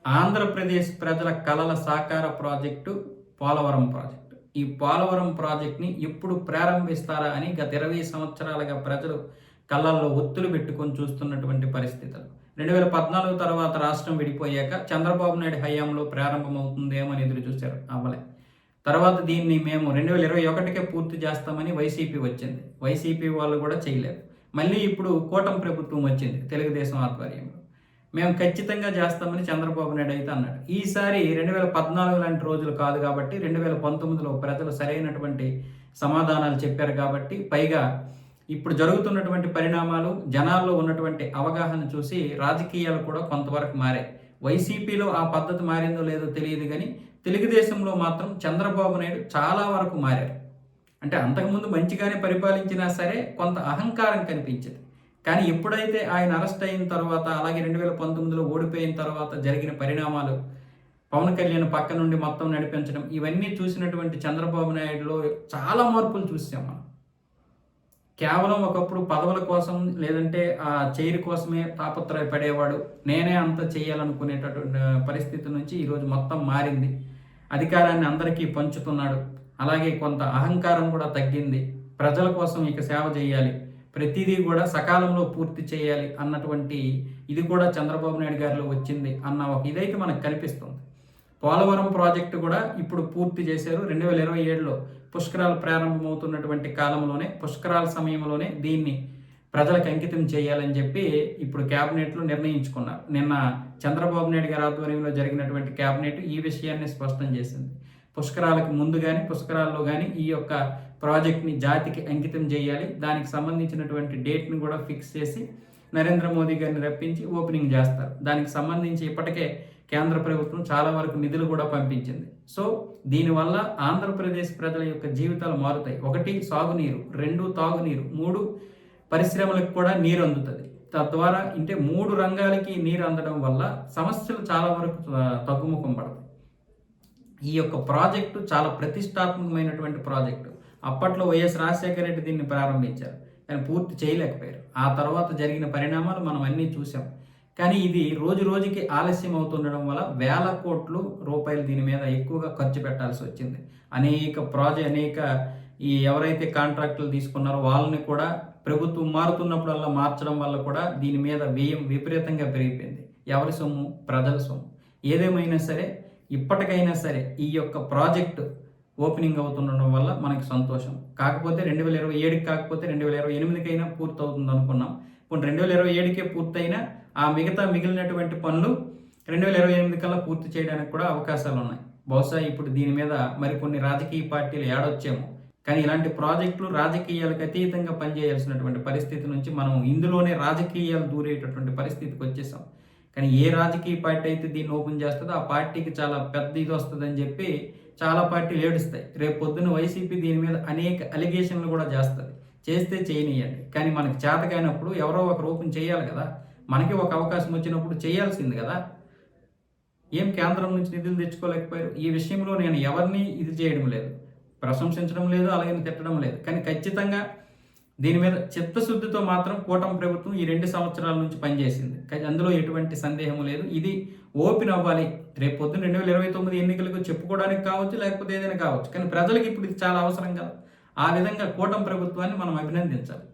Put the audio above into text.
ఆంధ్రప్రదేశ్ ప్రజల కలల సాకార ప్రాజెక్టు పోలవరం ప్రాజెక్టు. ఈ పోలవరం ప్రాజెక్ట్‌ని ఎప్పుడు ప్రారంభిస్తారా అని గత 20 సంవత్సరాలుగా ప్రజలు కళ్ళల్లో ఒత్తులు పెట్టుకొని చూస్తున్నటువంటి పరిస్థితులు. 2014 తర్వాత రాష్ట్రం విడిపోయాక చంద్రబాబు నాయుడు హయాంలో ప్రారంభమవుతుందేమో అని ఎదురు చూశారు. అవ్వలే. తర్వాత దీన్ని మేము 2021కే పూర్తి చేస్తామని వైసీపీ వచ్చింది. వైసీపీ వాళ్ళు కూడా చేయలేరు. మళ్ళీ ఇప్పుడు కూటమి ప్రభుత్వం వచ్చింది తెలుగుదేశం ఆధ్వర్యంలో. మేము ఖచ్చితంగా చేస్తామని చంద్రబాబు నాయుడు అయితే అన్నాడు. ఈసారి 2014 లాంటి రోజులు కాదు కాబట్టి 2019లో ప్రజలు సరైనటువంటి సమాధానాలు చెప్పారు కాబట్టి, పైగా ఇప్పుడు జరుగుతున్నటువంటి పరిణామాలు, జనాల్లో ఉన్నటువంటి అవగాహన చూసి రాజకీయాలు కూడా కొంతవరకు మారాయి. వైసీపీలో ఆ పద్ధతి మారిందో లేదో తెలియదు కానీ, తెలుగుదేశంలో మాత్రం చంద్రబాబు నాయుడు చాలా వరకు మారారు. అంటే అంతకుముందు మంచిగానే పరిపాలించినా సరే కొంత అహంకారం కనిపించేది. కానీ ఎప్పుడైతే ఆయన అరెస్ట్ అయిన తర్వాత, అలాగే 2019లో ఓడిపోయిన తర్వాత జరిగిన పరిణామాలు, పవన్ కళ్యాణ్ పక్క నుండి మొత్తం నడిపించడం, ఇవన్నీ చూసినటువంటి చంద్రబాబు నాయుడులో చాలా మార్పులు చూసాం మనం. కేవలం ఒకప్పుడు పదవుల కోసం లేదంటే ఆ చైర్ కోసమే తాపత్రయపడేవాడు, నేనే అంత చేయాలనుకునేటటువంటి పరిస్థితి నుంచి ఈరోజు మొత్తం మారింది. అధికారాన్ని అందరికీ పంచుతున్నాడు. అలాగే కొంత అహంకారం కూడా తగ్గింది. ప్రజల కోసం ఇక సేవ చేయాలి, ప్రతిదీ కూడా సకాలంలో పూర్తి చేయాలి అన్నటువంటి ఇది కూడా చంద్రబాబు నాయుడు గారిలో వచ్చింది అన్న ఒక ఇదైతే మనకు కనిపిస్తుంది. పోలవరం ప్రాజెక్టు కూడా ఇప్పుడు పూర్తి చేశారు. 2027లో పుష్కరాలు ప్రారంభమవుతున్నటువంటి కాలంలోనే, పుష్కరాల సమయంలోనే దీన్ని ప్రజలకు అంకితం చేయాలని చెప్పి ఇప్పుడు క్యాబినెట్లో నిర్ణయించుకున్నారు. నిన్న చంద్రబాబు నాయుడు గారి ఆధ్వర్యంలో జరిగినటువంటి క్యాబినెట్ ఈ విషయాన్ని స్పష్టం చేసింది. పుష్కరాలకు ముందు కానీ పుష్కరాల్లో కానీ ఈ యొక్క ప్రాజెక్ట్ని జాతికి అంకితం చేయాలి. దానికి సంబంధించినటువంటి డేట్ని కూడా ఫిక్స్ చేసి నరేంద్ర మోదీ గారిని రప్పించి ఓపెనింగ్ చేస్తారు. దానికి సంబంధించి ఇప్పటికే కేంద్ర ప్రభుత్వం చాలా వరకు నిధులు కూడా పంపించింది. సో దీనివల్ల ఆంధ్రప్రదేశ్ ప్రజల యొక్క జీవితాలు మారుతాయి. 1 సాగునీరు, 2 తాగునీరు, 3 పరిశ్రమలకు కూడా నీరు అందుతుంది. తద్వారా అంటే 3 రంగాలకి నీరు అందడం వల్ల సమస్యలు చాలా వరకు తగ్గుముఖం పడతాయి. ఈ యొక్క ప్రాజెక్టు చాలా ప్రతిష్టాత్మకమైనటువంటి ప్రాజెక్టు. అప్పట్లో వైఎస్ రాజశేఖర రెడ్డి దీన్ని ప్రారంభించారు, కానీ పూర్తి చేయలేకపోయారు. ఆ తర్వాత జరిగిన పరిణామాలు మనం అన్నీ చూసాం. కానీ ఇది రోజు రోజుకి ఆలస్యం అవుతుండడం వల్ల వేల కోట్లు రూపాయలు దీని మీద ఎక్కువగా ఖర్చు పెట్టాల్సి వచ్చింది. అనేక ఈ ఎవరైతే కాంట్రాక్టులు తీసుకున్నారో వాళ్ళని కూడా ప్రభుత్వం మారుతున్నప్పుడల్లా మార్చడం వల్ల కూడా దీని మీద వ్యయం విపరీతంగా పెరిగిపోయింది. ఎవరి సొమ్ము? ప్రజల సొమ్ము. ఏదేమైనా సరే ఇప్పటికైనా సరే ఈ యొక్క ప్రాజెక్టు ఓపెనింగ్ అవుతుండడం వల్ల మనకి సంతోషం. కాకపోతే 2027కి కాకపోతే 2028కైనా పూర్తి అవుతుంది అనుకున్నాం. ఇప్పుడు 2027కే పూర్తయినా ఆ మిగిలినటువంటి పనులు 2028 కల్లా పూర్తి చేయడానికి కూడా అవకాశాలు ఉన్నాయి. బహుశా ఇప్పుడు దీని మీద మరికొన్ని రాజకీయ పార్టీలు ఏడొచ్చేమో. కానీ ఇలాంటి ప్రాజెక్టులు రాజకీయాలకు అతీతంగా పనిచేయాల్సినటువంటి పరిస్థితి నుంచి మనం ఇందులోనే రాజకీయాలు దూరేటటువంటి పరిస్థితికి వచ్చేసాం. కానీ ఏ రాజకీయ పార్టీ అయితే దీన్ని ఓపెన్ చేస్తుందో ఆ పార్టీకి చాలా పెద్ద ఇది వస్తుందని చెప్పి చాలా పార్టీలు ఏడుస్తాయి. రేపు పొద్దున్న వైసీపీ దీని మీద అనేక అలిగేషన్లు కూడా చేస్తుంది. చేస్తే చేయనియండి, కానీ మనకి చేతకానప్పుడు ఎవరో ఒకరు ఓపెన్ చేయాలి కదా. మనకి ఒక అవకాశం వచ్చినప్పుడు చేయాల్సింది కదా. ఏం కేంద్రం నుంచి నిధులు తెచ్చుకోలేకపోయారు? ఈ విషయంలో నేను ఎవరిని ఇది చేయడం లేదు, ప్రశంసించడం లేదు, అలాగే తిట్టడం లేదు. కానీ ఖచ్చితంగా దీని మీద చిత్తశుద్ధితో మాత్రం కూటమి ప్రభుత్వం ఈ 2 సంవత్సరాల నుంచి పనిచేసింది. కానీ అందులో ఎటువంటి సందేహం లేదు. ఇది ఓపెన్ అవ్వాలి. రేపు పొద్దున్న 2029 ఎన్నికలకు చెప్పుకోవడానికి కావచ్చు, లేకపోతే ఏదైనా కావచ్చు. కానీ ప్రజలకు ఇప్పుడు ఇది చాలా అవసరం కదా. ఆ విధంగా కూటమి ప్రభుత్వాన్ని మనం అభినందించాలి.